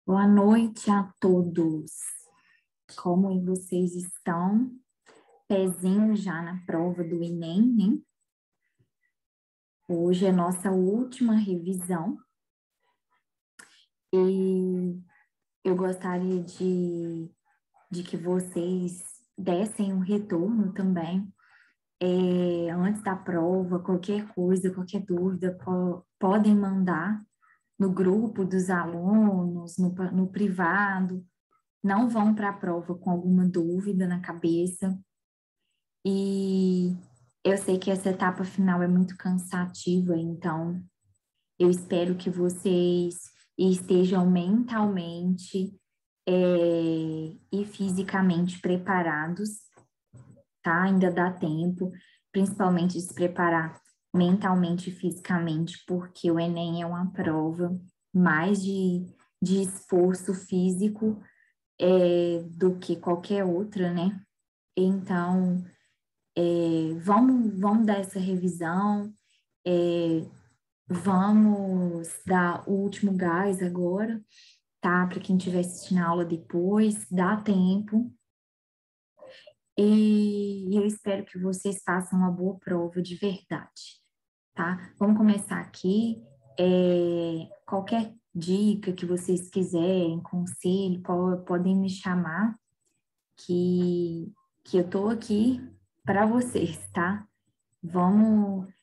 Boa noite a todos. Como vocês estão? Pezinho já na prova do Enem, né? Hoje é nossa última revisão e eu gostaria de que vocês dessem um retorno também. Antes da prova, qualquer coisa, qualquer dúvida, podem mandar no grupo dos alunos, no privado. Não vão para a prova com alguma dúvida na cabeça. E eu sei que essa etapa final é muito cansativa, então eu espero que vocês estejam mentalmente e fisicamente preparados, tá? Ainda dá tempo, principalmente de se preparar mentalmente e fisicamente, porque o Enem é uma prova mais de esforço físico do que qualquer outra, né? Então, vamos dar essa revisão, vamos dar o último gás agora, tá? Para quem estiver assistindo a aula depois, dá tempo. E eu espero que vocês façam uma boa prova de verdade, tá? Vamos começar aqui. Qualquer dica que vocês quiserem, conselho, podem me chamar, que eu tô aqui para vocês, tá?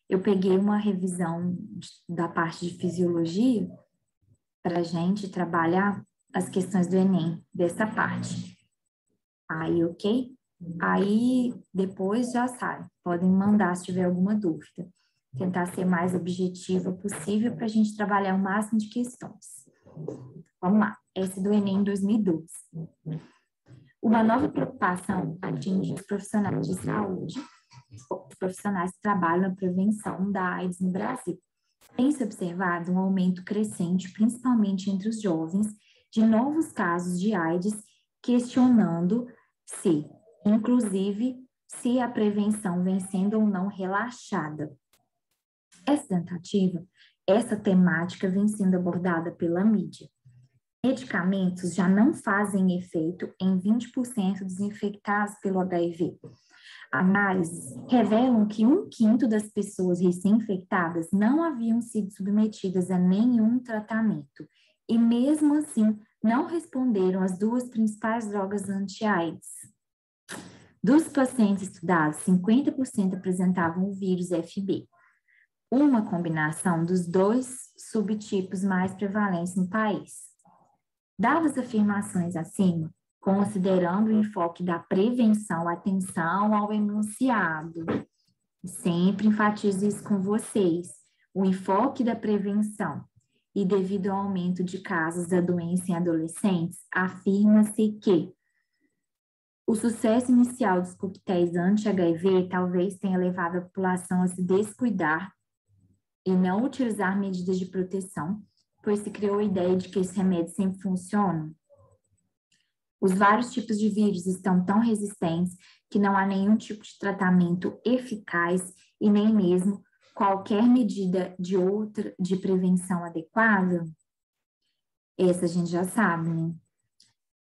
Eu peguei uma revisão da parte de fisiologia para a gente trabalhar as questões do Enem, dessa parte. Aí, ok? Aí, depois já sabe, podem mandar se tiver alguma dúvida. Tentar ser mais objetiva possível para a gente trabalhar o máximo de questões. Vamos lá, essa do Enem 2012. Uma nova preocupação atinge os profissionais de saúde, os profissionais que trabalham na prevenção da AIDS no Brasil. Tem-se observado um aumento crescente, principalmente entre os jovens, de novos casos de AIDS, questionando se, inclusive, se a prevenção vem sendo ou não relaxada. Essa temática vem sendo abordada pela mídia. Medicamentos já não fazem efeito em 20% dos infectados pelo HIV. Análises revelam que 1/5 das pessoas recém-infectadas não haviam sido submetidas a nenhum tratamento e, mesmo assim, não responderam às 2 principais drogas anti-AIDS. Dos pacientes estudados, 50% apresentavam o vírus FB, uma combinação dos 2 subtipos mais prevalentes no país. Dadas as afirmações acima, considerando o enfoque da prevenção, atenção ao enunciado, sempre enfatizo isso com vocês, o enfoque da prevenção, e devido ao aumento de casos da doença em adolescentes, afirma-se que o sucesso inicial dos coquetéis anti-HIV talvez tenha levado a população a se descuidar e não utilizar medidas de proteção, pois se criou a ideia de que esses remédios sempre funcionam. Os vários tipos de vírus estão tão resistentes que não há nenhum tipo de tratamento eficaz e nem mesmo qualquer medida de prevenção adequada. Essa a gente já sabe, né?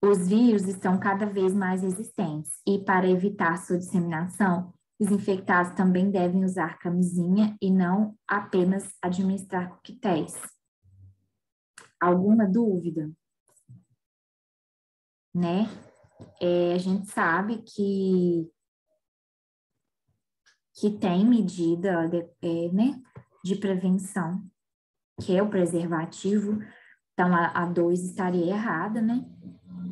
Os vírus estão cada vez mais resistentes e, para evitar sua disseminação, os infectados também devem usar camisinha e não apenas administrar coquetéis. Alguma dúvida? Né? A gente sabe que tem medida de prevenção, que é o preservativo, então a 2 estaria errada, né?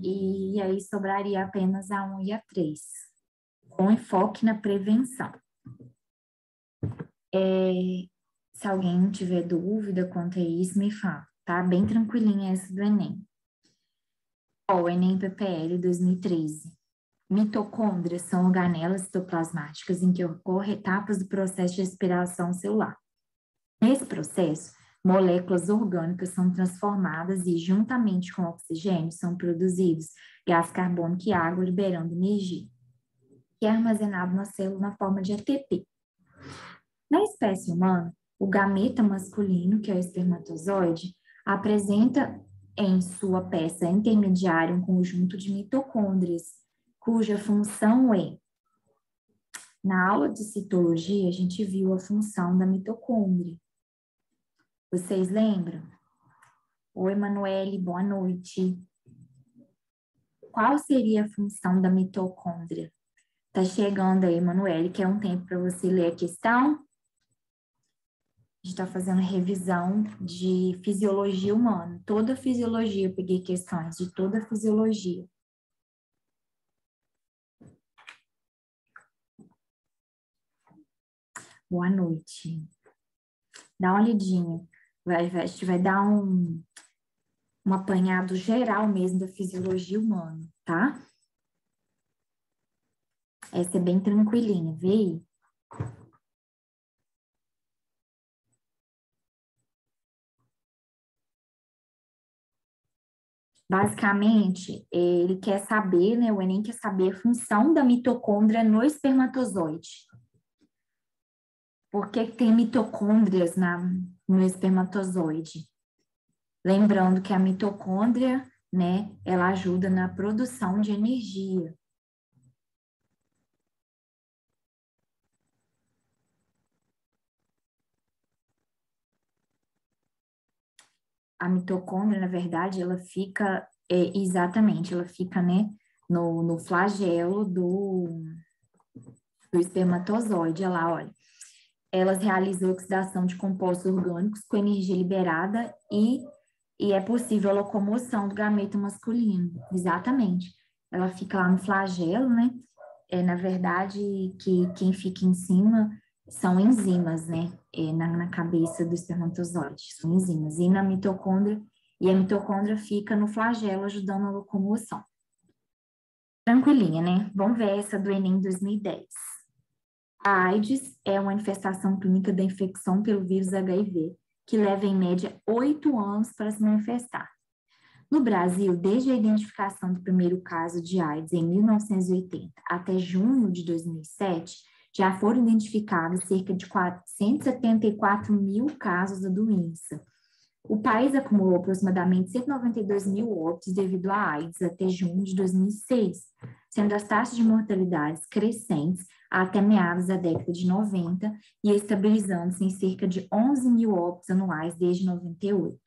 E aí sobraria apenas a 1 e a 3, com enfoque na prevenção. Se alguém tiver dúvida quanto a isso, me fala, tá? Bem tranquilinha essa do Enem. O Enem PPL 2013. Mitocôndrias são organelas citoplasmáticas em que ocorrem etapas do processo de respiração celular. Nesse processo, moléculas orgânicas são transformadas e, juntamente com oxigênio, são produzidos gás carbônico e água, liberando energia, que é armazenado na célula na forma de ATP. Na espécie humana, o gameta masculino, que é o espermatozoide, apresenta em sua peça intermediária um conjunto de mitocôndrias, cuja função é. Na aula de citologia, a gente viu a função da mitocôndria. Vocês lembram? Oi, Emanuele, boa noite. Qual seria a função da mitocôndria? Tá chegando aí, Emanuele, quer um tempo para você ler a questão? A gente está fazendo revisão de fisiologia humana. Toda a fisiologia, eu peguei questões de toda a fisiologia. Boa noite. Dá uma olhadinha. A gente vai dar um apanhado geral mesmo da fisiologia humana, tá? Essa é bem tranquilinha, vê aí. Basicamente, ele quer saber, né? O Enem quer saber a função da mitocôndria no espermatozoide. Por que tem mitocôndrias no espermatozoide? Lembrando que a mitocôndria, né, ela ajuda na produção de energia. A mitocôndria, na verdade, ela fica, ela fica, né, no flagelo do espermatozoide, olha lá, olha. Elas realizam oxidação de compostos orgânicos com energia liberada e é possível a locomoção do gameto masculino. Exatamente. Ela fica lá no flagelo, né? Na verdade, que quem fica em cima são enzimas, né? Na cabeça do espermatozoide, são enzimas. E na mitocôndria, e a mitocôndria fica no flagelo, ajudando a locomoção. Tranquilinha, né? Vamos ver essa do Enem 2010. A AIDS é uma manifestação clínica da infecção pelo vírus HIV, que leva em média 8 anos para se manifestar. No Brasil, desde a identificação do primeiro caso de AIDS em 1980 até junho de 2007, já foram identificados cerca de 474 mil casos da doença. O país acumulou aproximadamente 192 mil óbitos devido à AIDS até junho de 2006, sendo as taxas de mortalidade crescentes até meados da década de 90 e estabilizando-se em cerca de 11 mil óbitos anuais desde 98.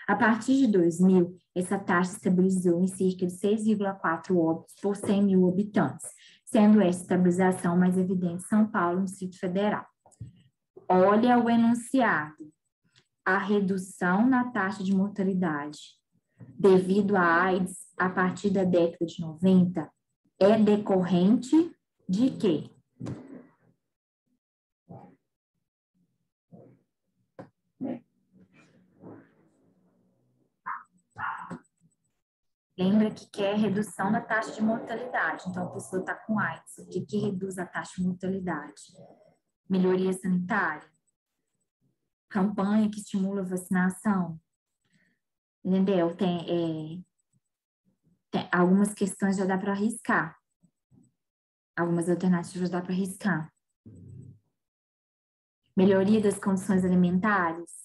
A partir de 2000, essa taxa estabilizou em cerca de 6,4 óbitos por 100 mil habitantes, sendo essa estabilização mais evidente em São Paulo, no Distrito Federal. Olha o enunciado. A redução na taxa de mortalidade devido à AIDS a partir da década de 90 é decorrente de quê? Lembra que quer redução da taxa de mortalidade. Então, a pessoa está com AIDS. O que reduz a taxa de mortalidade? Melhoria sanitária. Campanha que estimula a vacinação. Entendeu? Tem algumas questões já dá para arriscar. Algumas alternativas dá para arriscar. Melhoria das condições alimentares.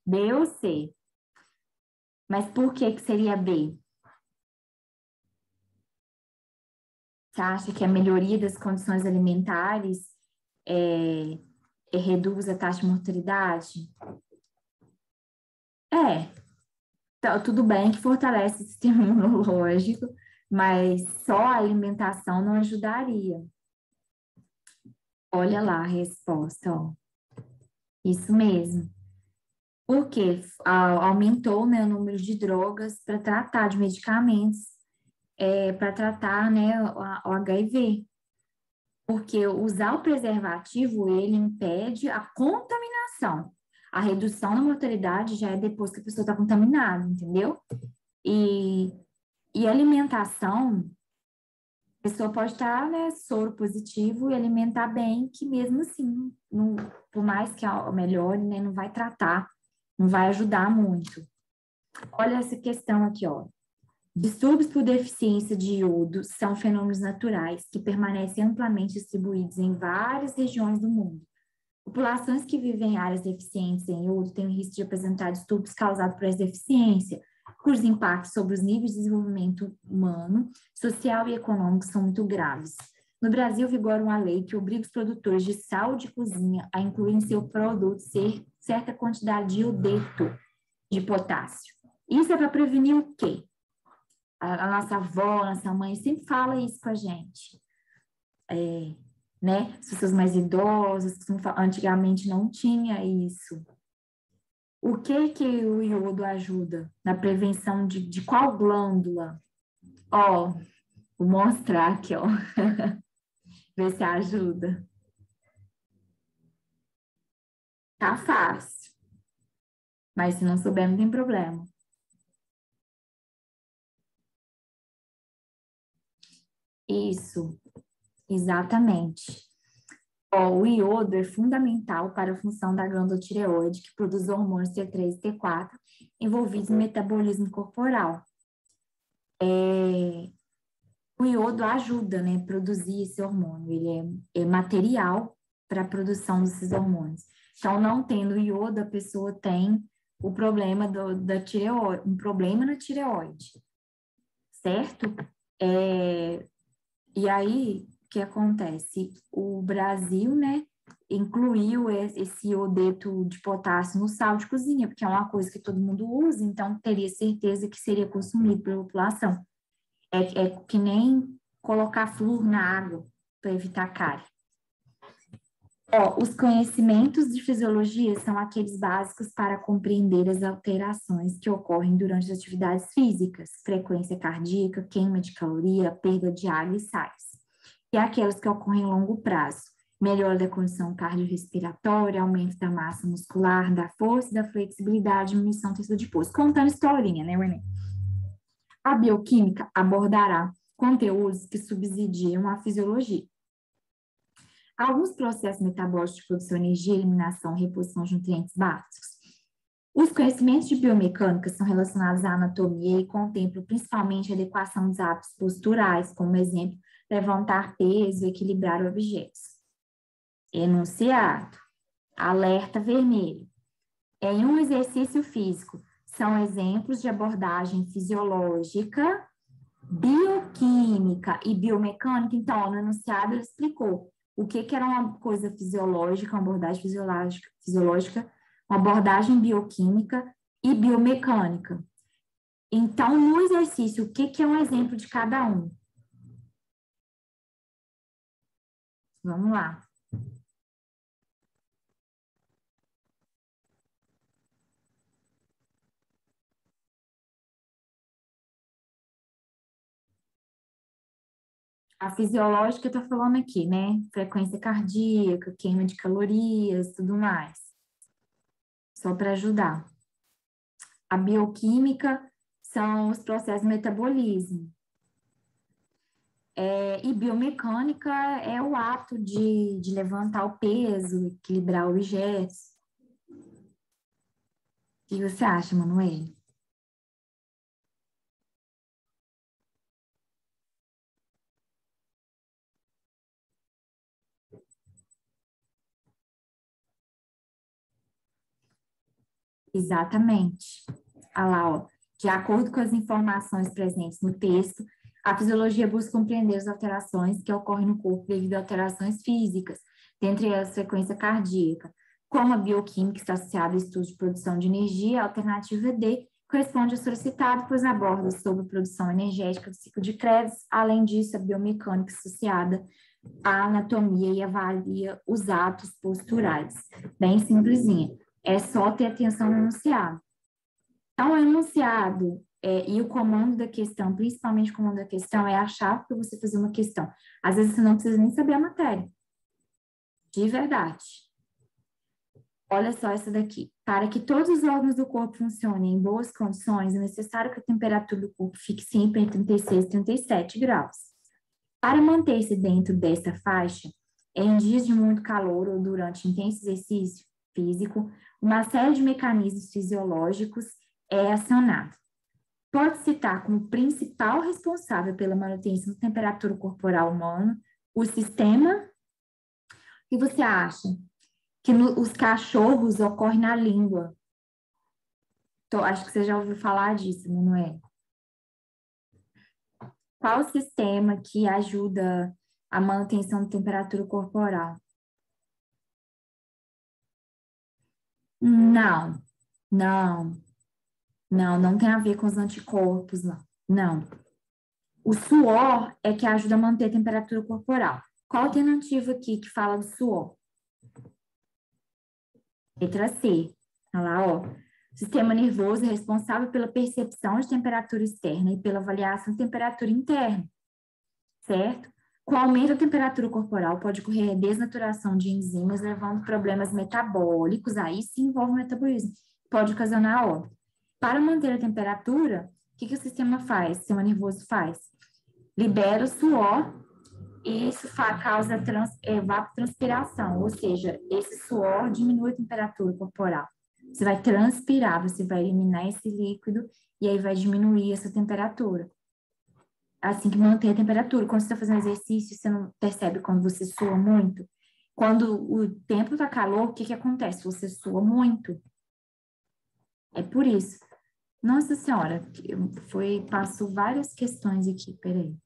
B ou C? Mas por que seria B? Você acha que a melhoria das condições alimentares reduz a taxa de mortalidade? Tudo bem que fortalece o sistema imunológico, mas só a alimentação não ajudaria. Olha lá a resposta, ó. Isso mesmo. Porque aumentou, né, o número de drogas para tratar de medicamentos, para tratar, né, o HIV. Porque usar o preservativo, ele impede a contaminação. A redução da mortalidade já é depois que a pessoa está contaminada, entendeu? E alimentação, a pessoa pode estar, né, soro positivo e alimentar bem, que mesmo assim, não, por mais que melhore, né, não vai tratar, não vai ajudar muito. Olha essa questão aqui, ó. Distúrbios por deficiência de iodo são fenômenos naturais que permanecem amplamente distribuídos em várias regiões do mundo. Populações que vivem em áreas deficientes em iodo têm o risco de apresentar distúrbios causados por essa deficiência, cujos impactos sobre os níveis de desenvolvimento humano, social e econômico são muito graves. No Brasil, vigora uma lei que obriga os produtores de sal de cozinha a incluir em seu produto certa quantidade de iodeto de potássio. Isso é para prevenir o quê? A nossa avó, a nossa mãe sempre fala isso com a gente. Né? As pessoas mais idosas, antigamente não tinha isso. O que o iodo ajuda na prevenção de qual glândula? Ó, vou mostrar aqui, ó. Ver se ajuda. Tá fácil. Mas se não souber, não tem problema. Isso, exatamente. Ó, o iodo é fundamental para a função da glândula tireoide, que produz hormônios T3 e T4, envolvidos no metabolismo corporal. O iodo ajuda, né, a produzir esse hormônio, ele é material para a produção desses hormônios. Então, não tendo iodo, a pessoa tem o problema da tireoide, um problema na tireoide, certo? E aí, o que acontece? O Brasil, né, incluiu esse iodeto de potássio no sal de cozinha, porque é uma coisa que todo mundo usa, então teria certeza que seria consumido pela população. É que nem colocar flúor na água para evitar cárie. Ó, os conhecimentos de fisiologia são aqueles básicos para compreender as alterações que ocorrem durante as atividades físicas, frequência cardíaca, queima de caloria, perda de água e sais. E aquelas que ocorrem a longo prazo, melhora da condição cardiorrespiratória, aumento da massa muscular, da força, da flexibilidade, diminuição do tecido adiposo. Contando historinha, né, René? A bioquímica abordará conteúdos que subsidiam a fisiologia. Alguns processos metabólicos de produção de energia, eliminação e reposição de nutrientes básicos. Os conhecimentos de biomecânica são relacionados à anatomia e contemplam principalmente a adequação dos hábitos posturais, como exemplo, levantar peso, equilibrar objetos. Enunciado. Alerta vermelho. Em um exercício físico, são exemplos de abordagem fisiológica, bioquímica e biomecânica. Então, no enunciado, ele explicou o que era uma coisa fisiológica, uma abordagem fisiológica, uma abordagem bioquímica e biomecânica. Então, no exercício, o que é um exemplo de cada um? Vamos lá. A fisiológica está falando aqui, né? Frequência cardíaca, queima de calorias, tudo mais. Só para ajudar. A bioquímica são os processos de metabolismo. E biomecânica é o ato de levantar o peso, equilibrar objetos. O que você acha, Manoel? Exatamente. Olha lá, ó. De acordo com as informações presentes no texto, a fisiologia busca compreender as alterações que ocorrem no corpo devido a alterações físicas, dentre elas a frequência cardíaca. Como a bioquímica está associada ao estudo de produção de energia, a alternativa D corresponde ao solicitado, pois aborda sobre a produção energética do ciclo de Krebs. Além disso, a biomecânica associada à anatomia e avalia os atos posturais. Bem simplesinha. É só ter atenção no enunciado. Então, o enunciado e o comando da questão, principalmente o comando da questão, é a chave para você fazer uma questão. Às vezes, você não precisa nem saber a matéria. De verdade. Olha só essa daqui. Para que todos os órgãos do corpo funcionem em boas condições, é necessário que a temperatura do corpo fique sempre entre 36 e 37 graus. Para manter-se dentro desta faixa, em dias de muito calor ou durante intenso exercício físico, uma série de mecanismos fisiológicos é acionado. Pode citar como principal responsável pela manutenção da temperatura corporal humana o sistema. O que você acha? Que os cachorros ocorrem na língua. Então, acho que você já ouviu falar disso, não é? Qual o sistema que ajuda a manutenção da temperatura corporal? Não, não, não tem a ver com os anticorpos, não. Não. O suor é que ajuda a manter a temperatura corporal. Qual a alternativa aqui que fala do suor? Letra C. Olha lá, ó. O sistema nervoso é responsável pela percepção de temperatura externa e pela avaliação de temperatura interna, certo? Com o aumento da temperatura corporal, pode ocorrer a desnaturação de enzimas, levando problemas metabólicos, aí sim envolve o metabolismo, pode ocasionar óbito. Para manter a temperatura, o que o sistema faz? O sistema nervoso faz? Libera o suor e isso causa evapotranspiração, ou seja, esse suor diminui a temperatura corporal. Você vai transpirar, você vai eliminar esse líquido e aí vai diminuir essa temperatura. Assim que manter a temperatura. Quando você está fazendo exercício, você não percebe quando você sua muito? Quando o tempo está calor, o que acontece? Você sua muito. É por isso. Nossa Senhora, passou várias questões aqui, peraí.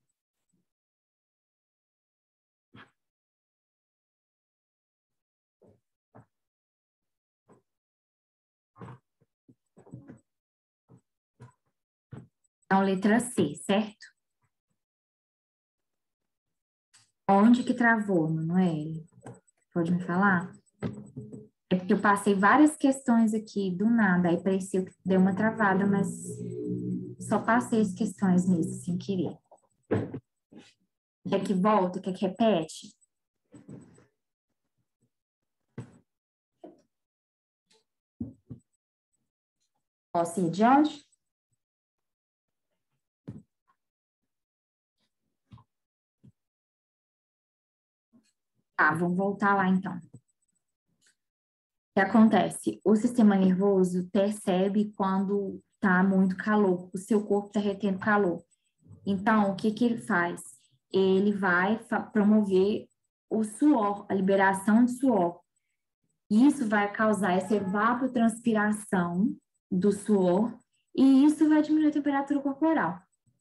Então, letra C, certo? Onde que travou, Manoel? Pode me falar? É porque eu passei várias questões aqui do nada, aí pareceu que deu uma travada, mas só passei as questões mesmo, sem querer. Quer que volta? Quer que repete? Posso ir adiante? Tá, vamos voltar lá então. O que acontece? O sistema nervoso percebe quando tá muito calor, o seu corpo está retendo calor. Então, o que ele faz? Ele vai promover o suor, a liberação de suor. Isso vai causar essa evapotranspiração do suor e isso vai diminuir a temperatura corporal.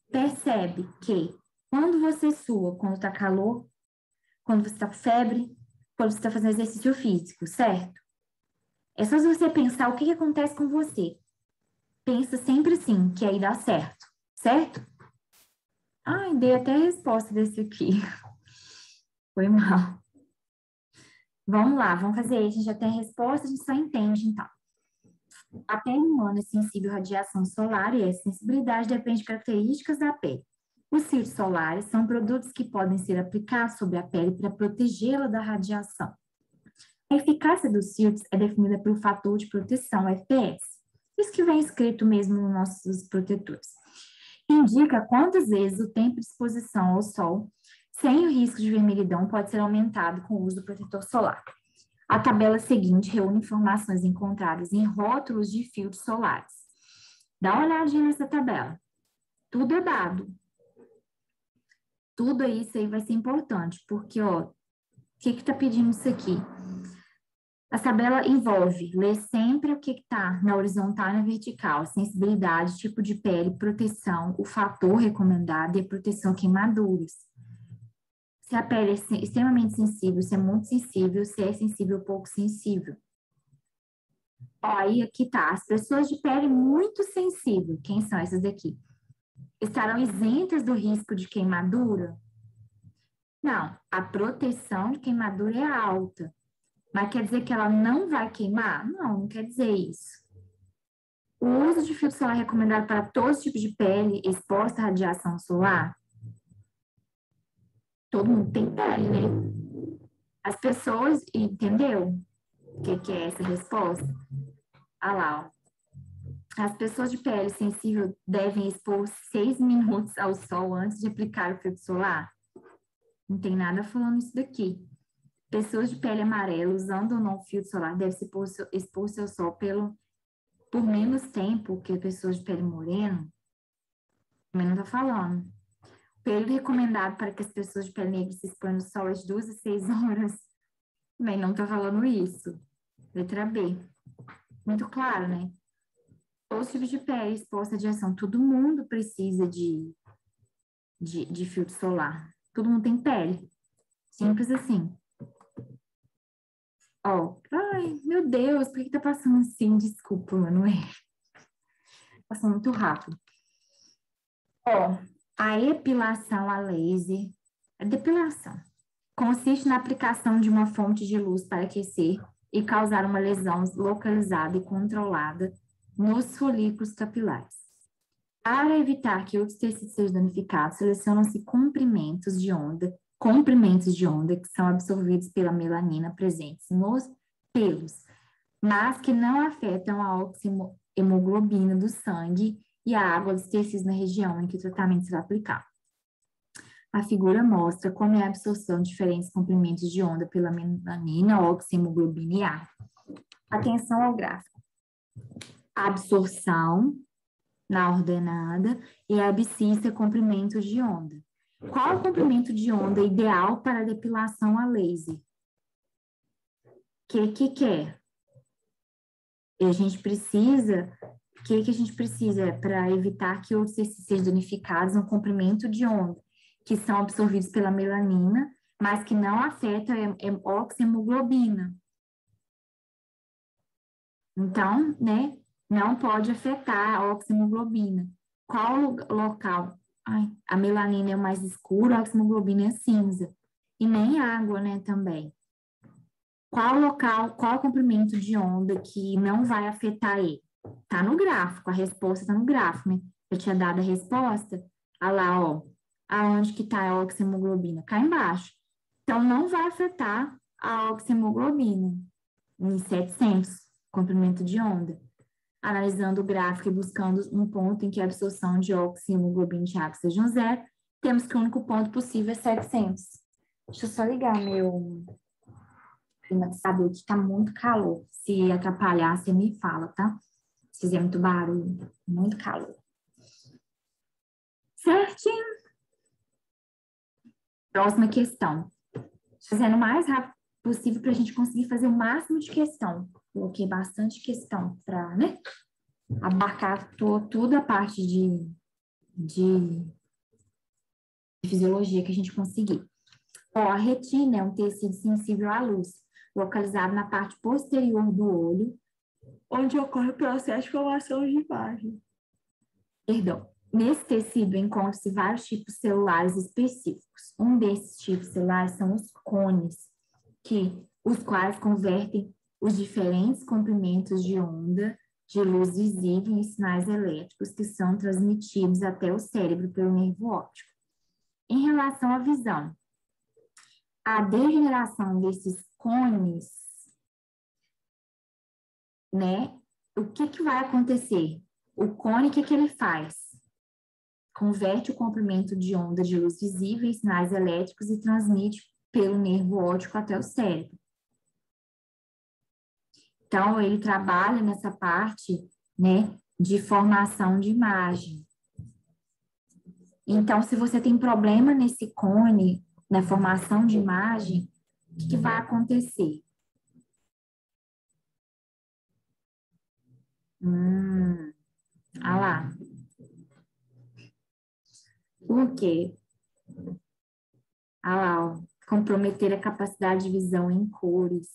Percebe que quando você sua, quando está calor, quando você está com febre, quando você está fazendo exercício físico, certo? É só você pensar o que acontece com você. Pensa sempre sim, que aí dá certo, certo? Ai, dei até a resposta desse aqui. Foi mal. Vamos lá, vamos fazer isso. A gente já tem a resposta, a gente só entende, então. A pele humana é sensível à radiação solar e essa sensibilidade depende de características da pele. Os filtros solares são produtos que podem ser aplicados sobre a pele para protegê-la da radiação. A eficácia dos filtros é definida pelo fator de proteção, FPS. Isso que vem escrito mesmo nos nossos protetores. Indica quantas vezes o tempo de exposição ao sol, sem o risco de vermelhidão, pode ser aumentado com o uso do protetor solar. A tabela seguinte reúne informações encontradas em rótulos de filtros solares. Dá uma olhadinha nessa tabela. Tudo é dado. Tudo isso aí vai ser importante, porque, ó, o que está pedindo isso aqui? A tabela envolve ler sempre o que está na horizontal e na vertical, sensibilidade, tipo de pele, proteção, o fator recomendado e a proteção a queimaduras. Se a pele é extremamente sensível, se é muito sensível, se é sensível ou pouco sensível. Ó, aí aqui tá, as pessoas de pele muito sensível, quem são essas daqui? Estarão isentas do risco de queimadura? Não, a proteção de queimadura é alta. Mas quer dizer que ela não vai queimar? Não, não quer dizer isso. O uso de filtro solar é recomendado para todos os tipos de pele exposta à radiação solar? Todo mundo tem pele, né? As pessoas, entendeu o que é essa resposta? Ah lá, ó. As pessoas de pele sensível devem expor 6 minutos ao sol antes de aplicar o filtro solar? Não tem nada falando isso daqui. Pessoas de pele amarela usando ou não filtro solar devem expor seu sol por menos tempo que pessoas de pele morena. Também não está falando. O período recomendado para que as pessoas de pele negra se exponham no sol é de 2 a 6 horas. Também não tá falando isso. Letra B. Muito claro, né? Todos os tipos de pele exposta à radiação. Todo mundo precisa de filtro solar. Todo mundo tem pele. Simples assim. Ó, ai, meu Deus, por que tá passando assim? Desculpa, Manoel. Passando muito rápido. Ó, a epilação a laser, a depilação, consiste na aplicação de uma fonte de luz para aquecer e causar uma lesão localizada e controlada nos folículos capilares. Para evitar que outros tecidos sejam danificados, selecionam-se comprimentos de onda que são absorvidos pela melanina presentes nos pelos, mas que não afetam a oxihemoglobina do sangue e a água dos tecidos na região em que o tratamento será aplicado. A figura mostra como é a absorção de diferentes comprimentos de onda pela melanina, oxihemoglobina e água. Atenção ao gráfico. A absorção na ordenada e a abscissa comprimento de onda. Qual o comprimento de onda ideal para a depilação a laser? Que é? E a gente precisa, o que a gente precisa para evitar que outros tecidos sejam danificados no comprimento de onda, que são absorvidos pela melanina, mas que não afetam a oxihemoglobina. Então, né, não pode afetar a oxihemoglobina. Qual local? Ai, a melanina é o mais escuro, a oxihemoglobina é cinza. E nem água, né, também. Qual local, qual comprimento de onda que não vai afetar ele? Tá no gráfico, a resposta tá no gráfico, né? Eu tinha dado a resposta, olha lá, ó, aonde que tá a oxihemoglobina? Cá embaixo. Então, não vai afetar a oxihemoglobina em 700, comprimento de onda. Analisando o gráfico e buscando um ponto em que a absorção de oxihemoglobina de água seja zero, temos que o único ponto possível é 700. Deixa eu só ligar meu climatizador, que tá muito calor. Se atrapalhar, você me fala, tá? Se fizer muito barulho, muito calor. Certinho? Próxima questão. Fazendo o mais rápido possível para a gente conseguir fazer o máximo de questão. Coloquei bastante questão para, né, abarcar toda a parte de fisiologia que a gente conseguir. Ó, a retina é um tecido sensível à luz, localizado na parte posterior do olho, onde ocorre o processo de formação de imagem. Perdão. Nesse tecido encontram-se vários tipos celulares específicos. Um desses tipos celulares são os cones, os quais convertem os diferentes comprimentos de onda de luz visível em sinais elétricos que são transmitidos até o cérebro pelo nervo óptico. Em relação à visão, a degeneração desses cones, né? O que vai acontecer? O cone, o que ele faz? Converte o comprimento de onda de luz visível em sinais elétricos e transmite pelo nervo óptico até o cérebro. Então, ele trabalha nessa parte, né, de formação de imagem. Então, se você tem problema nesse cone, na formação de imagem, o que vai acontecer? Lá. O quê? Lá, ó. Comprometer a capacidade de visão em cores.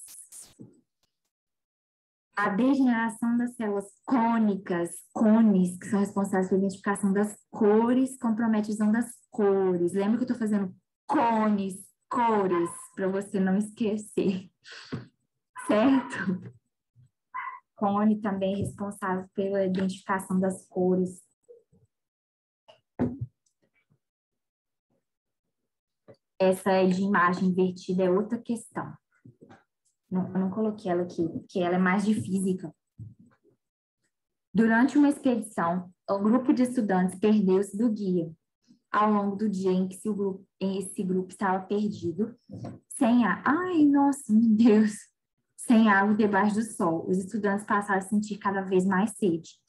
A degeneração das células cônicas, cones, que são responsáveis pela identificação das cores, compromete a visão das cores. Lembra que eu estou fazendo cones, cores, para você não esquecer. Certo? Cone também é responsável pela identificação das cores. Essa é de imagem invertida, é outra questão. Não, eu não coloquei ela aqui, porque ela é mais de física. Durante uma expedição, o grupo de estudantes perdeu-se do guia. Ao longo do dia em que esse grupo estava perdido, sem ai, nossa, meu Deus, sem água debaixo do sol, os estudantes passaram a sentir cada vez mais sede.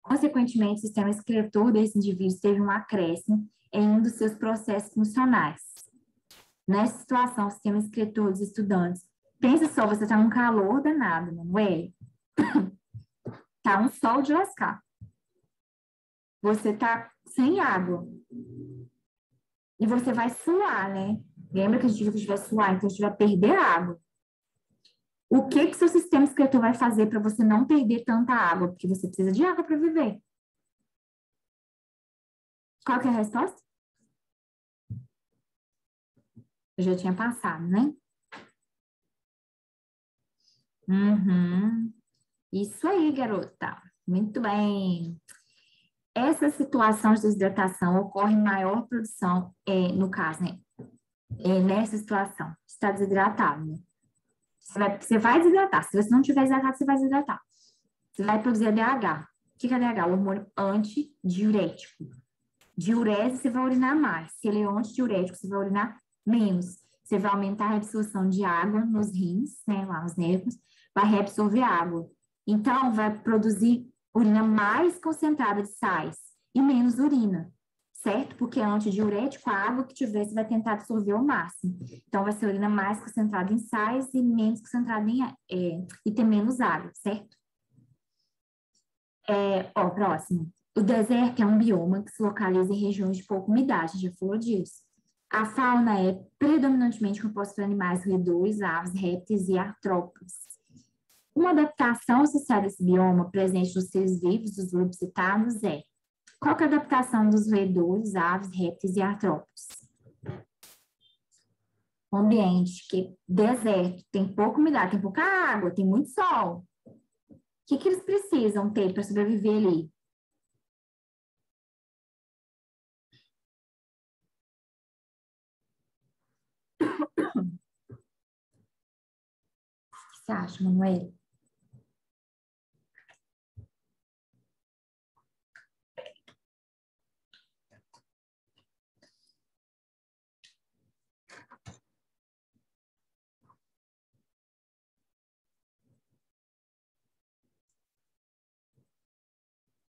Consequentemente, o sistema excretor desses indivíduos teve um acréscimo em um dos seus processos funcionais. Nessa situação, o sistema excretor dos estudantes Pensa só, você tá num calor danado, não é? Tá um sol de lascar. Você tá sem água. E você vai suar, né? Lembra que a gente viu que a gente vai suar, então a gente vai perder água. O que que seu sistema excretor vai fazer para você não perder tanta água? Porque você precisa de água para viver. Qual que é a resposta? Eu já tinha passado, né? Uhum. Isso aí, garota. Muito bem. Essa situação de desidratação ocorre em maior produção, no caso, né? Nessa situação, está desidratado, né? Você vai desidratar. Se você não tiver desidratado, você vai desidratar. Você vai produzir ADH. O que é ADH? O hormônio antidiurético. Diurese, você vai urinar mais. Se ele é antidiurético, você vai urinar menos. Você vai aumentar a absorção de água nos rins, né, lá nos nervos, vai reabsorver água. Então, vai produzir urina mais concentrada de sais e menos urina, certo? Porque é antidiurético, a água que tiver, você vai tentar absorver ao máximo. Então, vai ser urina mais concentrada em sais e menos concentrada e ter menos água, certo? Próximo. O deserto é um bioma que se localiza em regiões de pouca umidade, já falou disso. A fauna é predominantemente composta por animais roedores, aves, répteis e artrópodes. Uma adaptação associada a esse bioma presente nos seres vivos dos grupos citados é: qual que é a adaptação dos roedores, aves, répteis e artrópodes? Um ambiente que deserto, tem pouca umidade, tem pouca água, tem muito sol. O que que eles precisam ter para sobreviver ali? O que você acha, Manuel?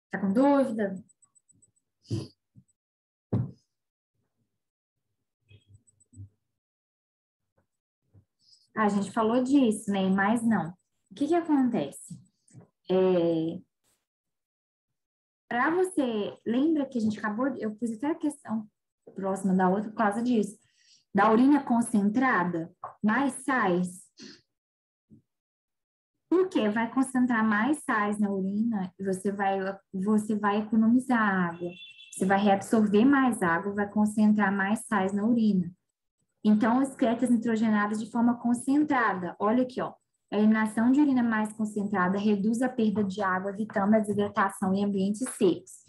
Tá com dúvida? A gente falou disso, né? Mas não. O que que acontece? É, para você, lembra que a gente acabou, eu pus até a questão próxima da outra por causa disso. Da urina concentrada, mais sais. Por quê? Vai concentrar mais sais na urina e você vai economizar água. Você vai reabsorver mais água, vai concentrar mais sais na urina. Então, excretas nitrogenadas de forma concentrada. Olha aqui, ó. A eliminação de urina mais concentrada reduz a perda de água, evitando a desidratação em ambientes secos.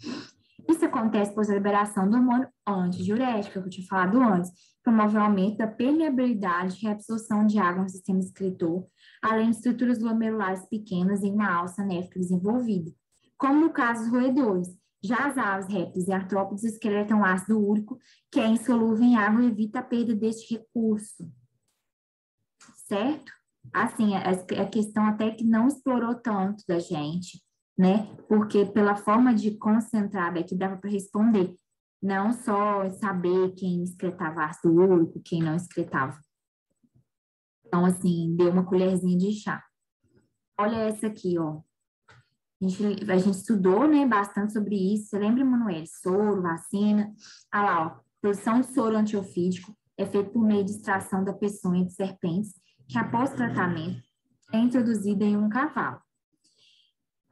Isso acontece por liberação do hormônio antidiurético, que eu tinha falado antes, promove o aumento da permeabilidade e reabsorção de água no sistema excretor, além de estruturas glomerulares pequenas em uma alça néfrica desenvolvida, como no caso dos roedores. Já as aves, répteis e artrópodes excretam ácido úrico, que é insolúvel em água e evita a perda deste recurso, certo? Assim, a questão até que não explorou tanto da gente, né? Porque pela forma de concentrada é que dava para responder, não só saber quem excretava ácido úrico, quem não excretava. Então, assim, deu uma colherzinha de chá. Olha essa aqui, ó. A gente estudou, né, bastante sobre isso. Você lembra, Manoel? Soro, vacina. Ah lá, ó. Produção de soro antiofídico é feita por meio de extração da peçonha de serpentes, que após tratamento é introduzida em um cavalo.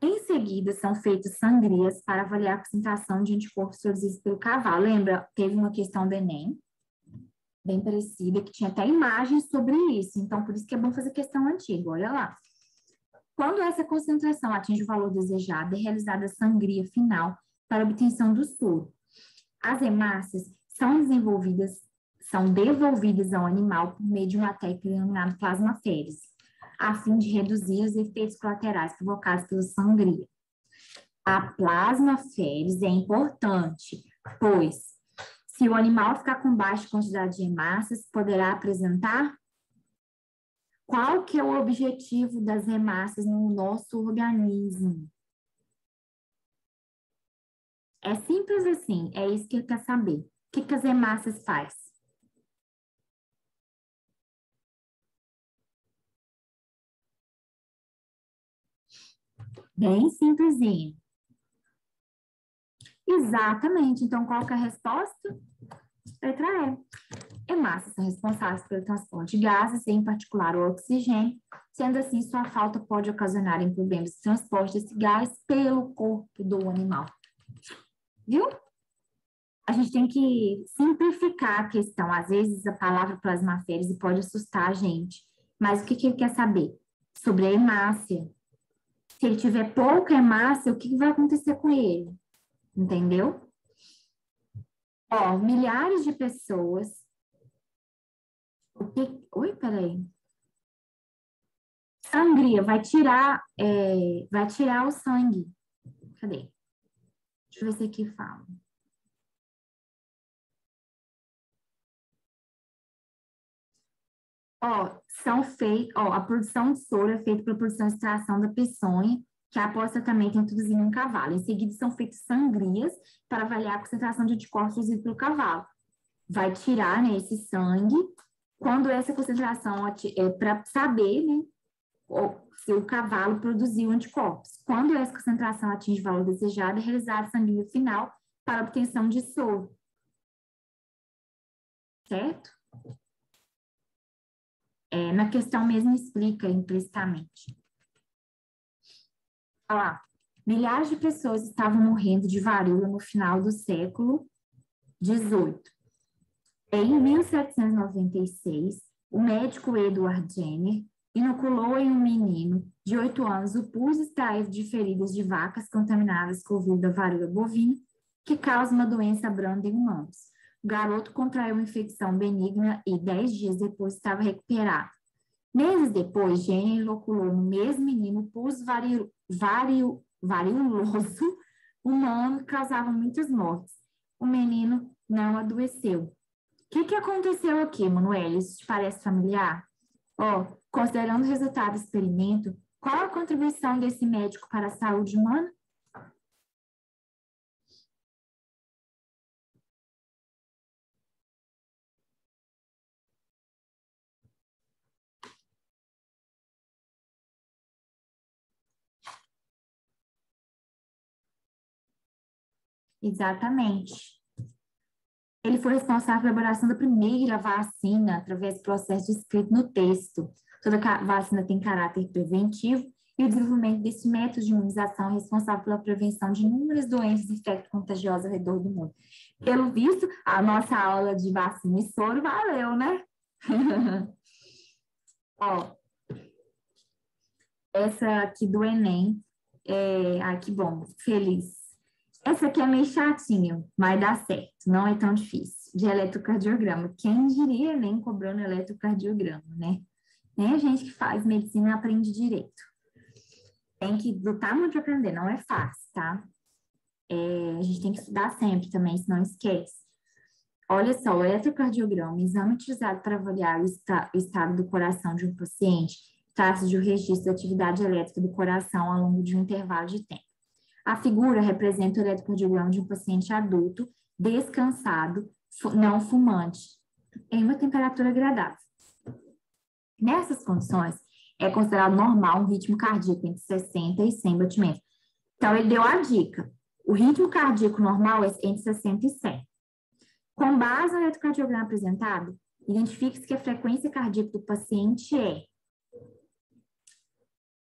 Em seguida, são feitas sangrias para avaliar a concentração de anticorpos produzidos pelo cavalo. Lembra? Teve uma questão do Enem, bem parecida, que tinha até imagens sobre isso. Então, por isso que é bom fazer questão antiga. Olha lá. Quando essa concentração atinge o valor desejado, é realizada a sangria final para obtenção do soro. As hemácias são devolvidas ao animal por meio de uma técnica denominada plasmaférese, a fim de reduzir os efeitos colaterais provocados pela sangria. A plasmaférese é importante, pois se o animal ficar com baixa quantidade de hemácias, poderá apresentar. Qual que é o objetivo das hemácias no nosso organismo? É simples assim, é isso que ele quer saber. O que que as hemácias faz? Bem simplesinho. Exatamente. Então, qual que é a resposta? Letra E. Hemácias são responsáveis pelo transporte de gases, em particular o oxigênio. Sendo assim, sua falta pode ocasionar em problemas de transporte desse gás pelo corpo do animal. Viu? A gente tem que simplificar a questão. Às vezes, a palavra plasmaférese pode assustar a gente. Mas o que ele quer saber? Sobre a hemácia. Se ele tiver pouca hemácia, o que vai acontecer com ele? Entendeu? Ó, milhares de pessoas. Oi, peraí. Sangria, vai tirar o sangue. Cadê? Deixa eu ver se aqui fala. A produção de soro é feita pela produção e extração da peçonha, que após tratamento é introduzida em um cavalo. Em seguida, são feitas sangrias para avaliar a concentração de anticorpos produzidos pelo cavalo. Vai tirar, né, esse sangue, quando essa concentração é para saber, né, se o cavalo produziu anticorpos. Quando essa concentração atinge o valor desejado, é realizada a sangria final para obtenção de soro. Certo? Na questão mesmo explica implicitamente. Olha lá, milhares de pessoas estavam morrendo de varíola no final do século XVIII. Em 1796, o médico Edward Jenner inoculou em um menino de 8 anos o pus extraído de feridas de vacas contaminadas com o vírus da varíola bovina, que causa uma doença branda em humanos. O garoto contraiu uma infecção benigna e 10 dias depois estava recuperado. Meses depois, Jenner inoculou no mesmo menino pus varioloso humano que causava muitas mortes. O menino não adoeceu. O que aconteceu aqui, Manuel? Isso te parece familiar? Considerando o resultado do experimento, qual a contribuição desse médico para a saúde humana? Exatamente. Ele foi responsável pela elaboração da primeira vacina através do processo descrito no texto. Toda vacina tem caráter preventivo e o desenvolvimento desse método de imunização é responsável pela prevenção de inúmeras doenças infecto-contagiosas ao redor do mundo. Pelo visto, a nossa aula de vacina e soro valeu, né? Essa aqui do Enem, que bom, feliz. Essa aqui é meio chatinha, mas dá certo, não é tão difícil. De eletrocardiograma. Quem diria Enem cobrando eletrocardiograma, né? Nem a gente que faz medicina aprende direito. Tem que lutar muito para aprender, não é fácil, tá? A gente tem que estudar sempre também, senão esquece. Olha só, o eletrocardiograma, exame utilizado para avaliar o estado do coração de um paciente, trata-se de um registro da atividade elétrica do coração ao longo de um intervalo de tempo. A figura representa o eletrocardiograma de um paciente adulto, descansado, não fumante, em uma temperatura agradável. Nessas condições, é considerado normal um ritmo cardíaco entre 60 e 100 batimentos. Então, ele deu a dica. O ritmo cardíaco normal é entre 60 e 100. Com base no eletrocardiograma apresentado, identifique-se que a frequência cardíaca do paciente é.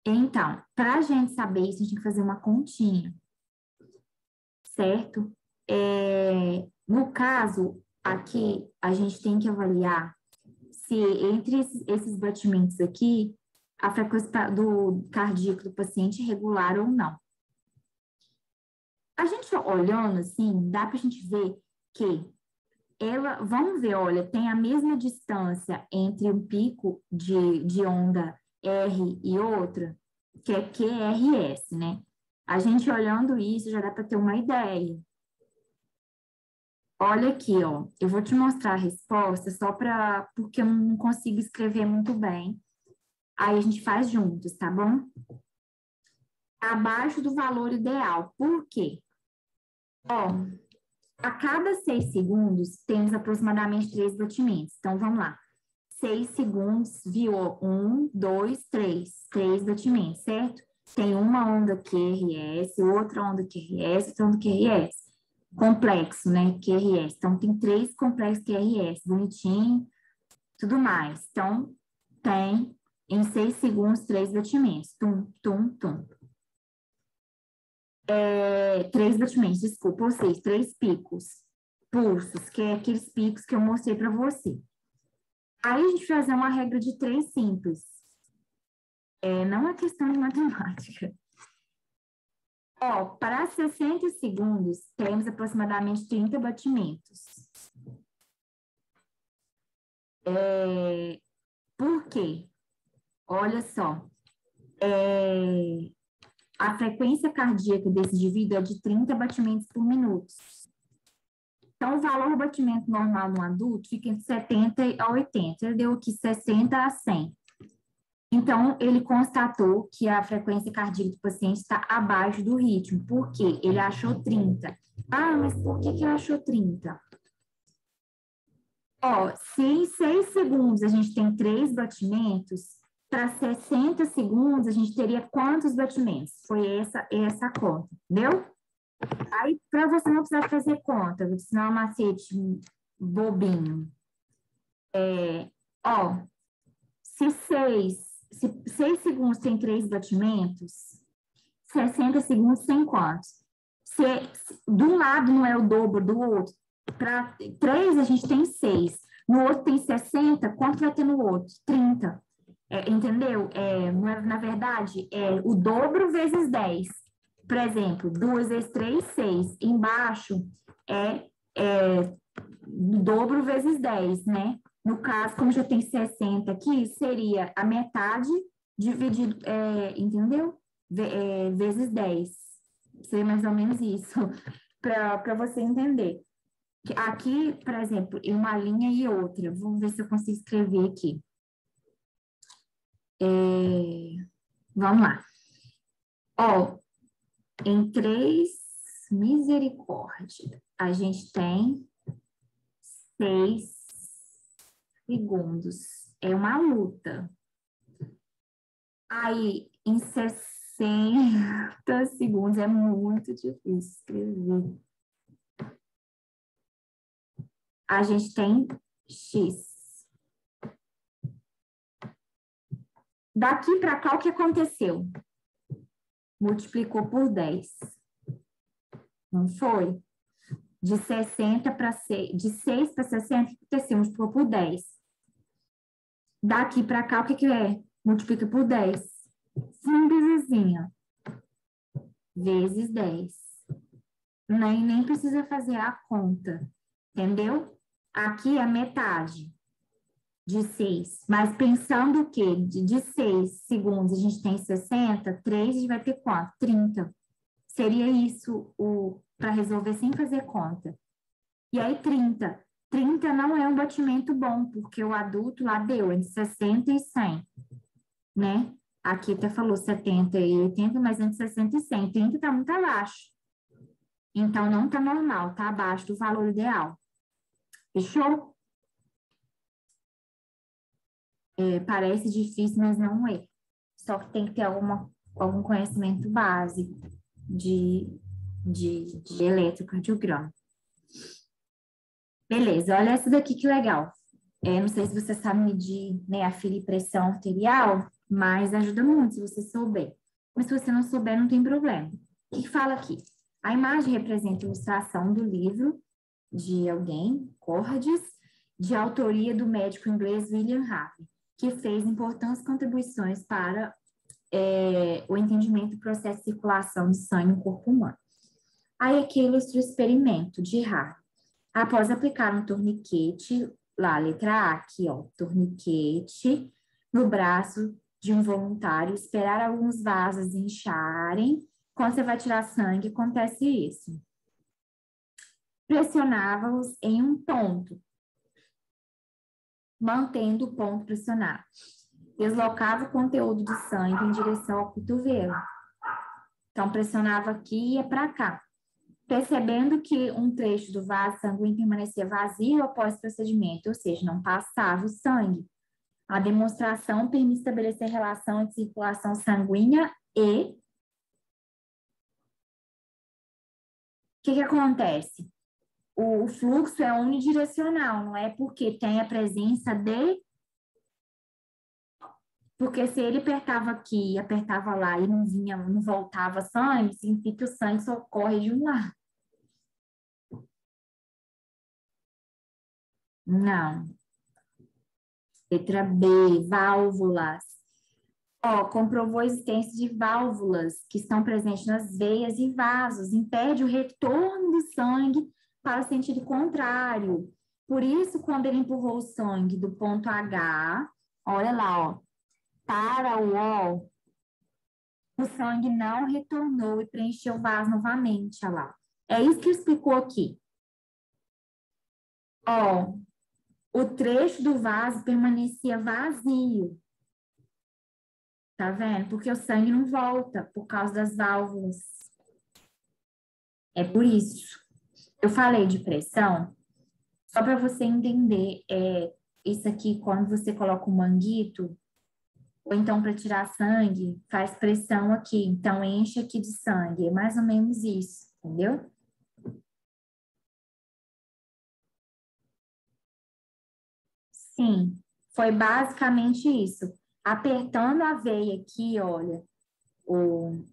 Então, para a gente saber isso, a gente tem que fazer uma continha, certo? No caso, aqui, a gente tem que avaliar se entre esses batimentos aqui, a frequência do cardíaco do paciente é regular ou não. A gente olhando assim, dá para a gente ver que vamos ver, olha, tem a mesma distância entre um pico de onda R e outra, que é QRS, né? A gente olhando isso já dá para ter uma ideia. Olha aqui, ó, eu vou te mostrar a resposta porque eu não consigo escrever muito bem. Aí a gente faz juntos, tá bom? Abaixo do valor ideal. Por quê? A cada 6 segundos, temos aproximadamente 3 batimentos. Então, vamos lá. 6 segundos, viu? 1, 2, 3. 3 batimentos, certo? tem uma onda QRS, outra onda QRS, outra onda QRS. Complexo, né? QRS. Então, tem 3 complexos QRS, bonitinho, tudo mais. Então, tem em 6 segundos 3 batimentos. Tum, tum, tum. 3 batimentos, desculpa, ou seja, 3 picos, pulsos, que é aqueles picos que eu mostrei para você. Aí a gente vai fazer uma regra de 3 simples. Não é questão de matemática. Ó, para 60 segundos, temos aproximadamente 30 batimentos. Por quê? Olha só. A frequência cardíaca desse indivíduo é de 30 batimentos por minuto. Então, o valor do batimento normal no adulto fica entre 70 a 80. Ele deu aqui 60 a 100. Então, ele constatou que a frequência cardíaca do paciente está abaixo do ritmo. Por quê? Ele achou 30. Ah, mas por que ele achou 30? Ó, se em 6 segundos a gente tem 3 batimentos, para 60 segundos a gente teria quantos batimentos? Foi essa a conta, entendeu? Aí, para você não precisar fazer conta, vou te ensinar um macete bobinho. Se 6 segundos tem 3 batimentos, 60 segundos tem quantos? Se de um lado não é o dobro do outro, para 3 a gente tem 6, no outro tem 60, quanto vai ter no outro? 30. Entendeu? Na verdade, o dobro vezes 10. Por exemplo, 2 vezes 3, 6. Embaixo o dobro vezes 10, né? No caso, como já tem 60 aqui, seria a metade dividido, entendeu? Vezes 10. Seria mais ou menos isso, para você entender. Aqui, por exemplo, em uma linha e outra. Vamos ver se eu consigo escrever aqui. Vamos lá. Ó, em 3, misericórdia, a gente tem 6 segundos. É uma luta. Aí, em 60 segundos, é muito difícil escrever. A gente tem X. Daqui para cá, o que aconteceu? Multiplicou por 10. Não foi? De 60 para 6, de 6 para 60, o que aconteceu? Multiplicou por 10. Daqui para cá, o que é? Multiplica por 10. Simples assim, ó. Vezes 10. Nem precisa fazer a conta, entendeu? Aqui é metade de 6. Mas pensando que de 6 segundos a gente tem 60, 3 a gente vai ter quanto? 30. Seria isso para resolver sem fazer conta. E aí 30. 30 não é um batimento bom, porque o adulto lá deu entre 60 e 100, né? Aqui até falou 70 e 80, mas entre 60 e 100. 30 está muito abaixo. Então, não está normal, está abaixo do valor ideal. Fechou? Parece difícil, mas não é. Só que tem que ter algum conhecimento básico de eletrocardiograma. Beleza, olha essa daqui que legal. Não sei se você sabe medir, né, a fila e pressão arterial, mas ajuda muito se você souber. Mas se você não souber, não tem problema. O que fala aqui? A imagem representa a ilustração do livro de alguém, Cordes, de autoria do médico inglês William Harvey, que fez importantes contribuições para o entendimento do processo de circulação de sangue no corpo humano. Aí aqui ilustra o experimento de Harvey. Após aplicar um torniquete, lá, letra A, aqui, ó, torniquete no braço de um voluntário, esperar alguns vasos incharem. Quando você vai tirar sangue, acontece isso. Pressionava-os em um ponto, mantendo o ponto pressionado. Deslocava o conteúdo de sangue em direção ao cotovelo. Então, pressionava aqui e ia para cá. Percebendo que um trecho do vaso sanguíneo permanecia vazio após o procedimento, ou seja, não passava o sangue. A demonstração permite estabelecer relação entre circulação sanguínea e que acontece? O fluxo é unidirecional, não é porque tem a presença de... Porque se ele apertava aqui, apertava lá e não vinha, não voltava sangue, significa que o sangue só corre de um lado. Não. Letra B, válvulas. Ó, comprovou a existência de válvulas que estão presentes nas veias e vasos, impede o retorno do sangue para o sentido contrário. Por isso, quando ele empurrou o sangue do ponto H, olha lá, ó, para o sangue não retornou e preencheu o vaso novamente, olha lá. É isso que explicou aqui. Ó, o trecho do vaso permanecia vazio. Tá vendo? Porque o sangue não volta por causa das válvulas. É por isso. Eu falei de pressão, só para você entender, isso aqui, quando você coloca um manguito, ou então para tirar sangue, faz pressão aqui, então enche aqui de sangue. É mais ou menos isso, entendeu? Sim, foi basicamente isso. Apertando a veia aqui, olha, não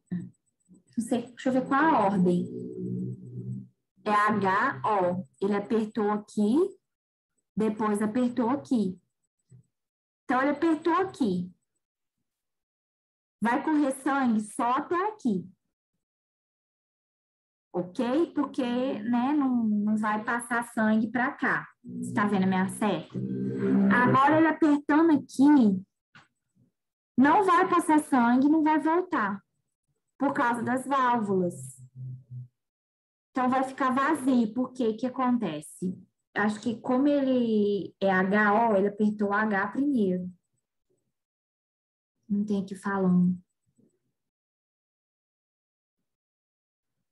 sei, deixa eu ver qual a ordem. É H, ó, ele apertou aqui, depois apertou aqui. Então, ele apertou aqui. Vai correr sangue só até aqui. Ok? Porque, né, não vai passar sangue para cá. Você tá vendo a minha seta? Agora, ele apertando aqui, não vai passar sangue, não vai voltar. Por causa das válvulas. Então, vai ficar vazio. Por quê? O que acontece? Acho que como ele é HO, ele apertou H primeiro. Não tem aqui falando.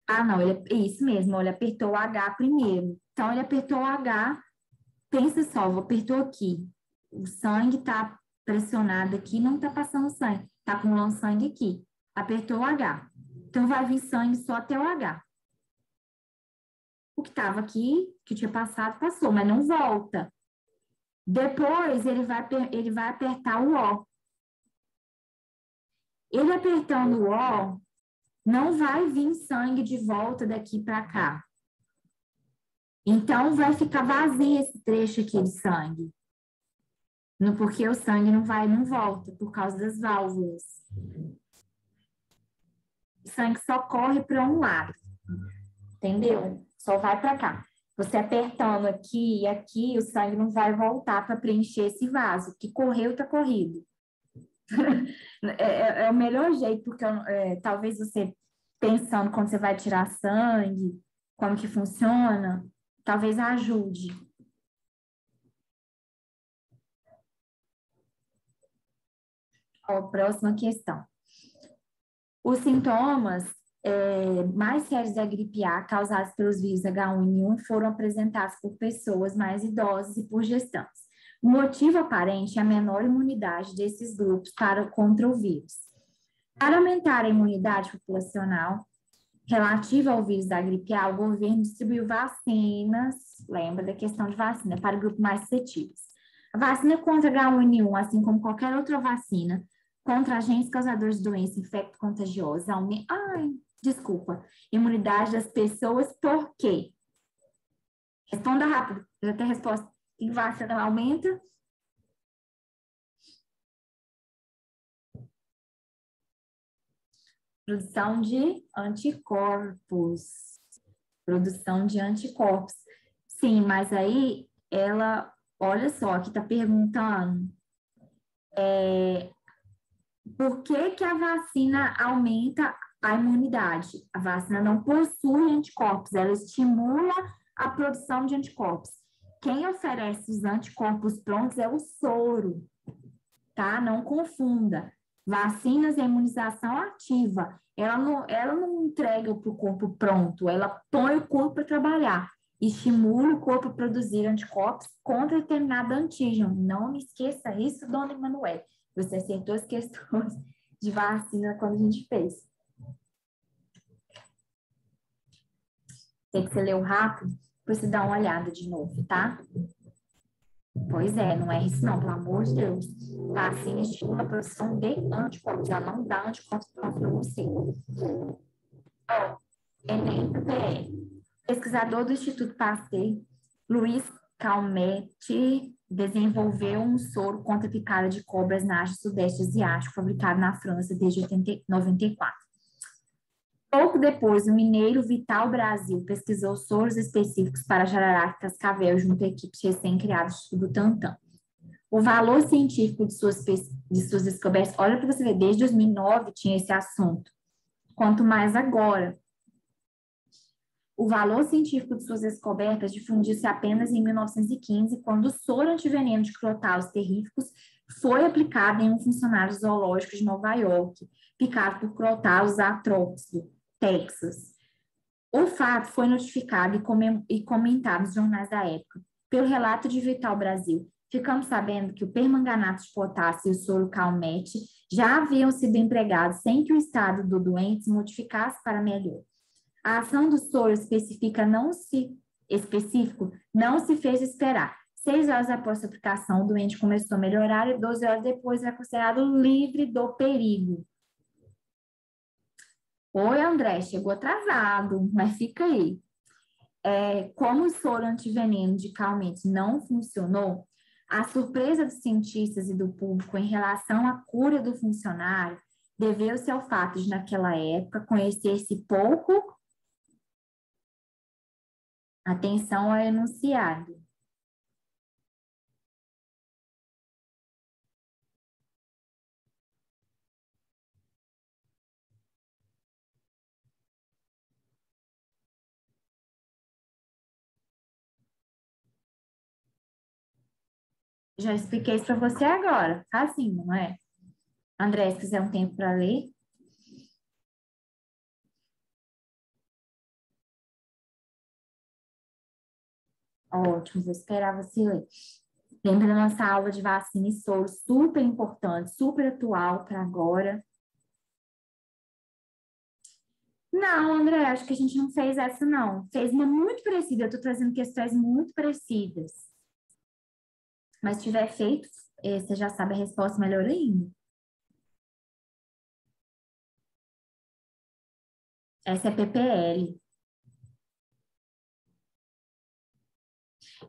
Ah, não, isso mesmo, ele apertou o H primeiro. Então, ele apertou o H, pensa só, apertou aqui. O sangue tá pressionado aqui, não tá passando sangue, tá acumulando sangue aqui. Apertou o H. Então, vai vir sangue só até o H. O que estava aqui, que tinha passado, passou, mas não volta. Depois, ele vai apertar o O. Ele apertando o O, não vai vir sangue de volta daqui para cá. Então, vai ficar vazio esse trecho aqui de sangue. Porque o sangue não vai, não volta, por causa das válvulas. O sangue só corre para um lado, entendeu? Só vai para cá. Você apertando aqui e aqui, o sangue não vai voltar para preencher esse vaso, que correu, tá corrido. É o melhor jeito, porque talvez você pensando quando você vai tirar sangue, como que funciona, talvez ajude. Ó, próxima questão. Os sintomas mais sérios da gripe A causados pelos vírus H1N1 foram apresentados por pessoas mais idosas e por gestantes. O motivo aparente é a menor imunidade desses grupos contra o vírus. Para aumentar a imunidade populacional relativa ao vírus da gripe A, o governo distribuiu vacinas, lembra da questão de vacina, para grupos mais suscetíveis. A vacina contra H1N1, assim como qualquer outra vacina, contra agentes causadores de doença infecto-contagiosa, desculpa, imunidade das pessoas, por quê? Responda rápido, já tem a resposta. E vacina aumenta? Produção de anticorpos. Produção de anticorpos. Sim, mas aí ela, olha só, aqui está perguntando por que que a vacina aumenta a imunidade? A vacina não possui anticorpos, ela estimula a produção de anticorpos. Quem oferece os anticorpos prontos é o soro, tá? Não confunda. Vacinas é imunização ativa. Ela não entrega para o corpo pronto, ela põe o corpo para trabalhar. Estimula o corpo a produzir anticorpos contra determinado antígeno. Não me esqueça isso, dona Emanuele. Você acertou as questões de vacina quando a gente fez. Sei que você leu rápido, depois você dá uma olhada de novo, tá? Pois é, não é isso não, pelo amor de Deus. Vacina estimula a produção de anticorpos, ela não dá anticorpos para você. Ó, Enem PPE. Pesquisador do Instituto Pasteur, Luiz Calmetti, desenvolveu um soro contra a picada de cobras na Ásia Sudeste Asiático, fabricado na França desde 94. Pouco depois, o mineiro Vital Brasil pesquisou soros específicos para jararaca e cascavel junto a equipes recém-criadas do Butantan. O valor científico de suas descobertas, olha para você ver, desde 2009 tinha esse assunto, quanto mais agora. O valor científico de suas descobertas difundiu-se apenas em 1915, quando o soro antiveneno de crotalos terríficos foi aplicado em um funcionário zoológico de Nova York, picado por crotalos atrópidos, Texas. O fato foi notificado e comentado nos jornais da época. Pelo relato de Vital Brasil, ficamos sabendo que o permanganato de potássio e o soro Calmette já haviam sido empregados sem que o estado do doente se modificasse para melhor. A ação do soro específico não se fez esperar. 6 horas após a aplicação, o doente começou a melhorar e 12 horas depois era considerado livre do perigo. Oi, André, chegou atrasado, mas fica aí. Como o soro antiveneno de Calmette não funcionou, a surpresa dos cientistas e do público em relação à cura do funcionário deveu-se ao fato de, naquela época, conhecer-se pouco. Atenção ao enunciado. Já expliquei isso para você agora. Facinho, não é? André, se quiser um tempo para ler. Ótimo, vou esperar você ler. Lembra da nossa aula de vacina e soro, super importante, super atual para agora. Não, André, acho que a gente não fez essa, não. Fez uma muito parecida, eu estou trazendo questões muito parecidas. Mas se tiver feito, você já sabe a resposta melhor ainda. Essa é PPL.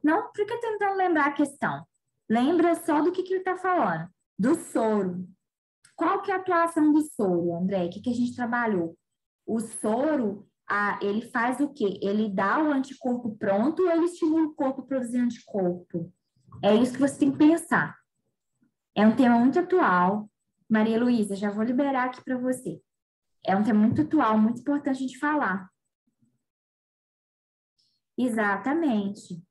Não fica tentando lembrar a questão. Lembra só do que ele está falando. Do soro. Qual que é a atuação do soro, André? O que a gente trabalhou? O soro, ele faz o quê? Ele dá o anticorpo pronto ou ele estimula o corpo a produzir anticorpo? É isso que você tem que pensar. É um tema muito atual. Maria Luísa, já vou liberar aqui para você. É um tema muito atual, muito importante a gente falar. Exatamente.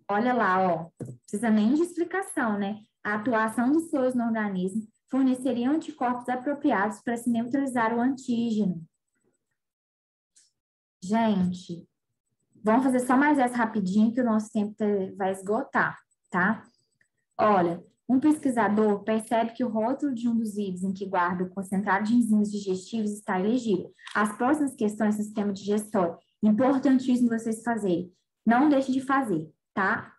Olha lá, ó. Não precisa nem de explicação, né? A atuação dos soros no organismo forneceria anticorpos apropriados para se neutralizar o antígeno. Gente, vamos fazer só mais essa rapidinho que o nosso tempo vai esgotar, tá? Olha, um pesquisador percebe que o rótulo de um dos vidros em que guarda o concentrado de enzimas digestivos está ilegível. As próximas questões do sistema digestório, importantíssimo vocês fazerem. Não deixe de fazer, tá?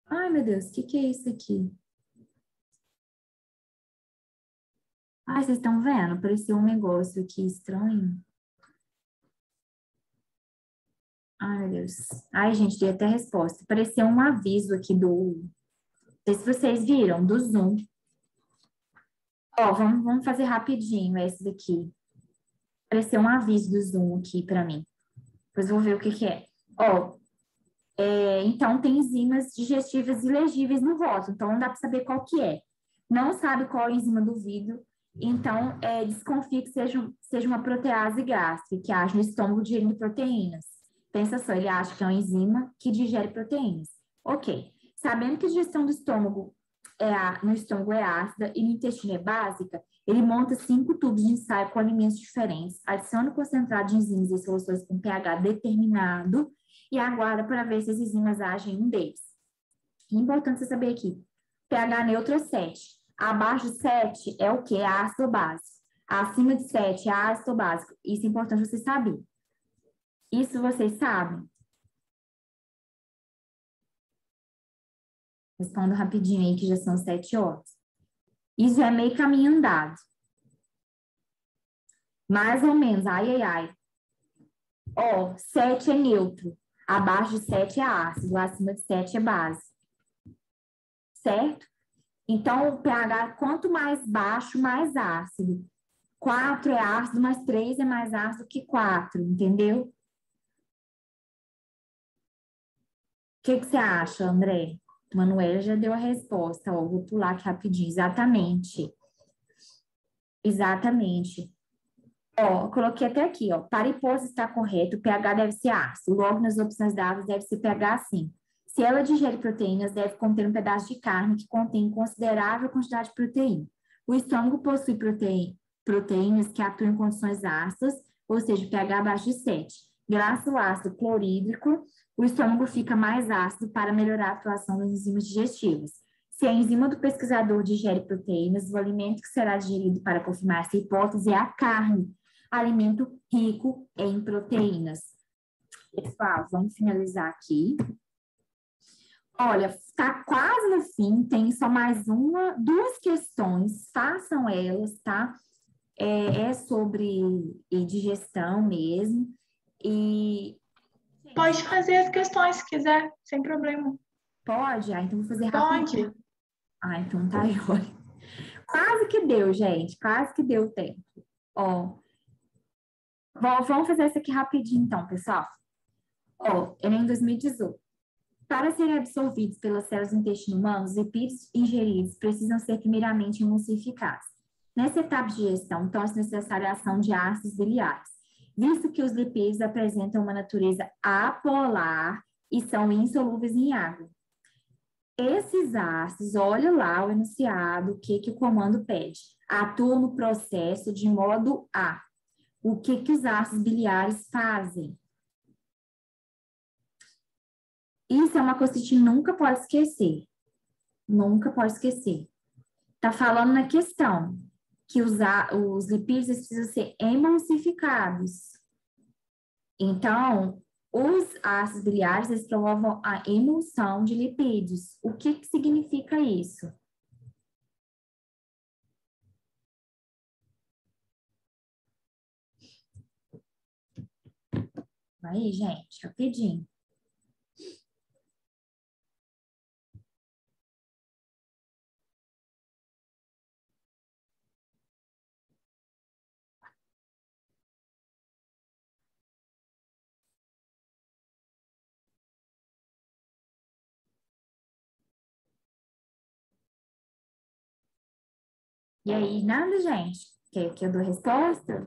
Ai, meu Deus, o que é isso aqui? Ai, vocês estão vendo? Apareceu um negócio aqui estranho. Ai, meu Deus. Ai, gente, dei até a resposta. Apareceu um aviso aqui do... Não sei se vocês viram, do Zoom. Ó, vamos fazer rapidinho esse daqui. Apareceu um aviso do Zoom aqui para mim. Depois eu vou ver o que é. Ó, então tem enzimas digestivas ilegíveis no rótulo, então não dá para saber qual que é. Não sabe qual é a enzima do vidro, então desconfia que seja uma protease gástrica, que age no estômago digerindo proteínas. Pensa só, ele acha que é uma enzima que digere proteínas. Ok. Sabendo que a digestão do estômago no estômago é ácida e no intestino é básica, ele monta 5 tubos de ensaio com alimentos diferentes, adiciona o concentrado de enzimas e soluções com pH determinado e aguarda para ver se as enzimas agem em um deles. É importante você saber aqui, pH neutro é 7. Abaixo de 7 é o que? É ácido ou básico. Acima de 7 é ácido ou básico. Isso é importante você saber. Isso vocês sabem? Respondo rapidinho aí, que já são 7 horas. Isso é meio caminho andado. Mais ou menos, ai, ai, ai. Ó, 7 é neutro. Abaixo de 7 é ácido, acima de 7 é base. Certo? Então, o pH, quanto mais baixo, mais ácido. 4 é ácido, mas 3 é mais ácido que 4, entendeu? O que você acha, André? Manuela já deu a resposta, ó, vou pular aqui rapidinho. Exatamente. Exatamente. Ó, eu coloquei até aqui, ó. Para a hipótese estar correto, o pH deve ser ácido. Logo, nas opções dadas, deve ser pH sim. Se ela digere proteínas, deve conter um pedaço de carne que contém considerável quantidade de proteína. O estômago possui proteínas que atuam em condições ácidas, ou seja, pH abaixo de 7. Graças ao ácido clorídrico, o estômago fica mais ácido para melhorar a atuação das enzimas digestivas. Se a enzima do pesquisador digere proteínas, o alimento que será digerido para confirmar essa hipótese é a carne, alimento rico em proteínas. Pessoal, vamos finalizar aqui. Olha, está quase no fim, tem só mais duas questões, façam elas, tá? É sobre digestão mesmo. E pode fazer as questões se quiser, sem problema. Pode? Ah, então vou fazer rapidinho. Pode. Ah, então tá jóia. Quase que deu, gente, quase que deu tempo. Ó, vamos fazer isso aqui rapidinho, então, pessoal. Ó, Enem 2018. Para serem absorvidos pelas células do intestino humano, os lipídios ingeridos precisam ser primeiramente emulsificados. Nessa etapa de digestão, torna-se necessária a ação de ácidos biliares, visto que os lipídios apresentam uma natureza apolar e são insolúveis em água. Esses ácidos, olha lá o enunciado, o que o comando pede. Atuam no processo de modo A. O que os ácidos biliares fazem? Isso é uma coisa que a gente nunca pode esquecer. Nunca pode esquecer. Está falando na questão que os lipídios precisam ser emulsificados. Então, os ácidos biliares eles promovam a emulsão de lipídios. O que significa isso? Aí, gente, rapidinho. E aí, nada, gente? Quer que eu dou resposta?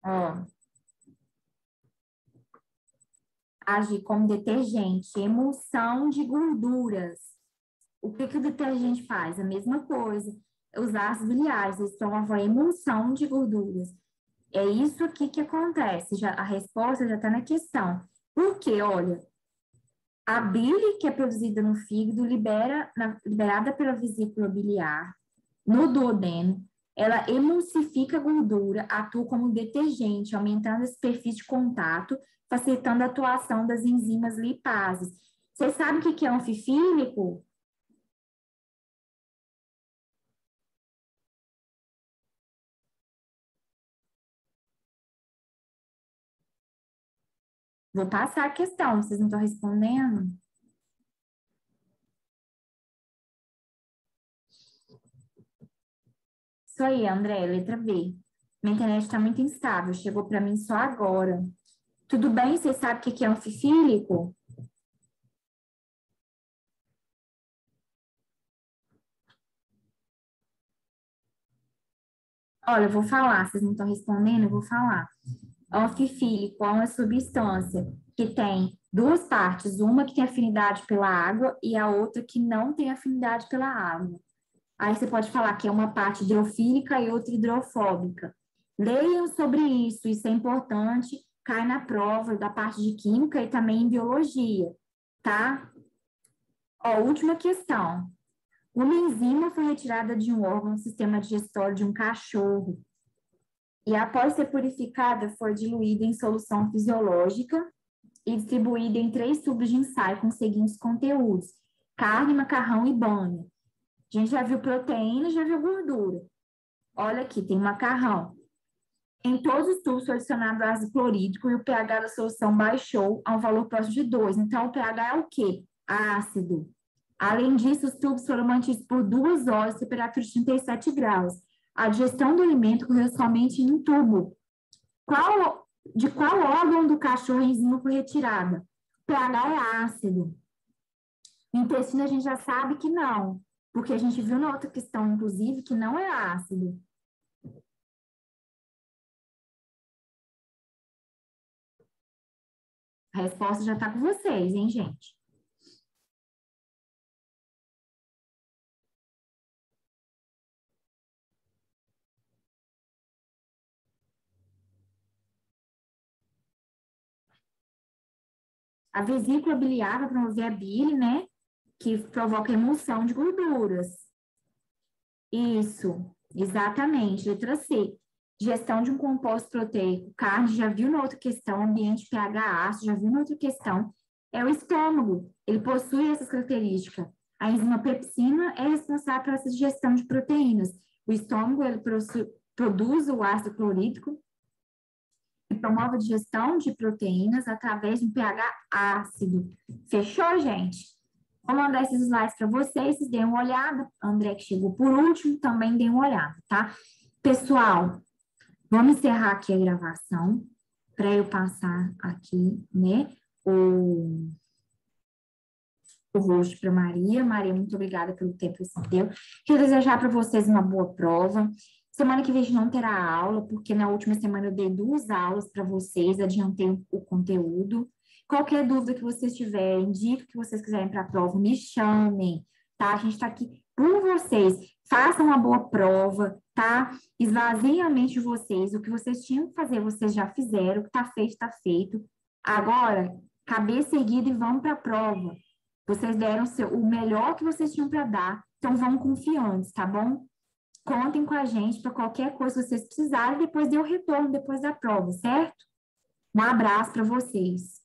Ó. Agir como detergente, emulsão de gorduras. O que o detergente faz? A mesma coisa. Os ácidos biliares, eles promovem a emulsão de gorduras. É isso aqui que acontece. A resposta já está na questão. Porque, olha, a bile que é produzida no fígado, liberada pela vesícula biliar, no duodeno, ela emulsifica a gordura, atua como detergente, aumentando a superfície de contato, facilitando a atuação das enzimas lipases. Você sabe o que é anfifílico? Vou passar a questão, vocês não estão respondendo? Isso aí, André, letra B. Minha internet está muito instável, chegou para mim só agora. Tudo bem? Você sabe o que é anfifílico? Olha, eu vou falar, vocês não estão respondendo, eu vou falar. Anfifílico é uma substância que tem duas partes, uma que tem afinidade pela água e a outra que não tem afinidade pela água. Aí você pode falar que é uma parte hidrofílica e outra hidrofóbica. Leiam sobre isso é importante, cai na prova da parte de química e também em biologia, tá? Ó, última questão. Uma enzima foi retirada de um órgão do sistema digestório de um cachorro e, após ser purificada, foi diluída em solução fisiológica e distribuída em 3 tubos de ensaio com os seguintes conteúdos: carne, macarrão e banha. A gente já viu proteína, já viu gordura. Olha aqui, tem macarrão. Em todos os tubos foi adicionado ácido clorídrico e o pH da solução baixou a um valor próximo de 2. Então, o pH é o quê? Ácido. Além disso, os tubos foram mantidos por 2 horas, temperatura de 37 graus. A digestão do alimento ocorreu somente em um tubo. De qual órgão do cachorro a enzima foi retirada? O pH é ácido. O intestino a gente já sabe que não, porque a gente viu na outra questão, inclusive, que não é ácido. A resposta já está com vocês, hein, gente? A vesícula biliar vai promover a bile, né? Que provoca emulsão de gorduras. Isso, exatamente. Letra C. Gestão de um composto proteico. Carne, já viu na outra questão. Ambiente pH ácido, já viu na outra questão. É o estômago. Ele possui essas características. A enzima pepsina é responsável por essa digestão de proteínas. O estômago, ele produz o ácido clorídrico e promove a digestão de proteínas através de um pH ácido. Fechou, gente? Vou mandar esses slides para vocês deem uma olhada. André, que chegou por último, também dê uma olhada, tá? Pessoal, vamos encerrar aqui a gravação para eu passar aqui, né, o rosto para Maria. Maria, muito obrigada pelo tempo que você deu. Quero desejar para vocês uma boa prova. Semana que vem a gente não terá aula, porque na última semana eu dei 2 aulas para vocês, adiantei o conteúdo. Qualquer dúvida que vocês tiverem, dica que vocês quiserem para a prova, me chamem, tá? A gente está aqui por vocês. Façam uma boa prova, tá? Esvaziem a mente de vocês. O que vocês tinham que fazer, vocês já fizeram. O que está feito, está feito. Agora, cabeça erguida e vamos para a prova. Vocês deram o melhor que vocês tinham para dar, então vão confiantes, tá bom? Contem com a gente para qualquer coisa que vocês precisarem, depois dê o retorno depois da prova, certo? Um abraço para vocês.